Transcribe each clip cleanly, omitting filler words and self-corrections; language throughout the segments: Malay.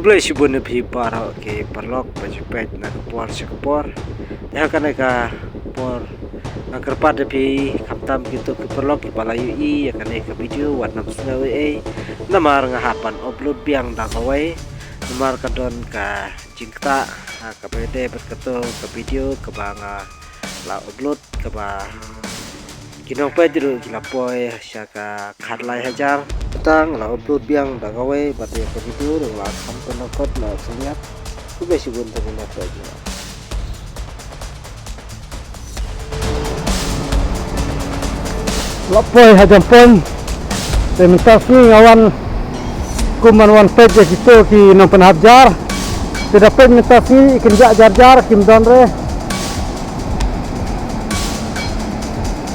khublei shibun phi parok ke paralok pajipet na kapor sekapor ya kan ka por angkerpat phi khamtam gitu ke paralok ke balayu I ya kan ka video wat nam sngew namar ngahapan upload biang dakawai namar kadon ka jingta ka pede berketo ke video ke banga la upload ke ba kinong pejru kilapoi syaka khatlai hajar tang la upload biang dagawai bate ke video dong la sampai nakot la senyap khublei shibun ternyata aja lapoi hajampon tementasi ngawan kuman wan pej gitu ki nong penhajar tidak mentasi ikan jar kim donre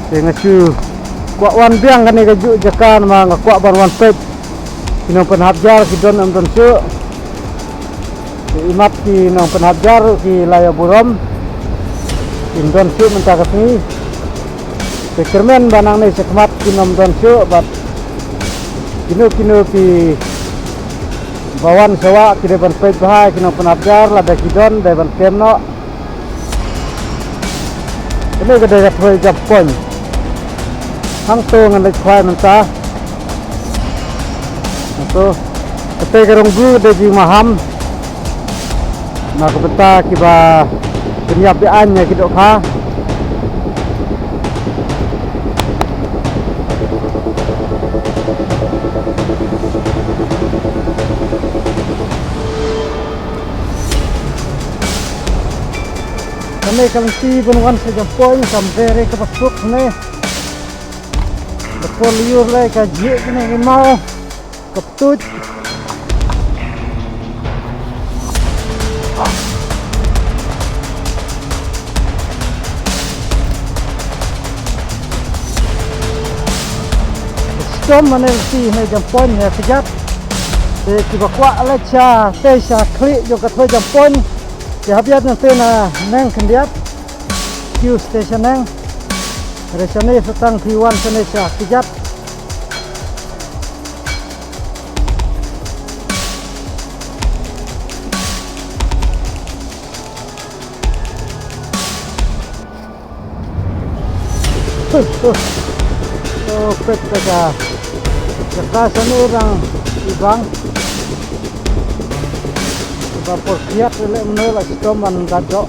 dengan cu kuak wan biang kan ega juk jakan ma ngakuak ban wan pej kinong penhajar ki don am don su imat ki nong penhajar ki laya buram kim don su mentaka sini Kermen banang ni sekmat kinom don su bat kinu ki bawan sawa ki depan pej bahai kinong penhajar lada kidon depan kemno ini gede gatoi jampon hang tu ngan khwai menta itu kete geronggu de ji maham na kebeta kiba pynhap nya kidok kha kami kalenti bunuan sejampoi sampai ke pasuk ni betul liur le kaji ni mau ketut stom mana si ni jampoi ni sejat kita kuat le cha te cha klik jo kat jampoi ya habiat nanti na neng kendiat Q station neng resane setang P1 sene cha kijat pet ka sane orang ibang Bapor kiat le menolak stoman gadok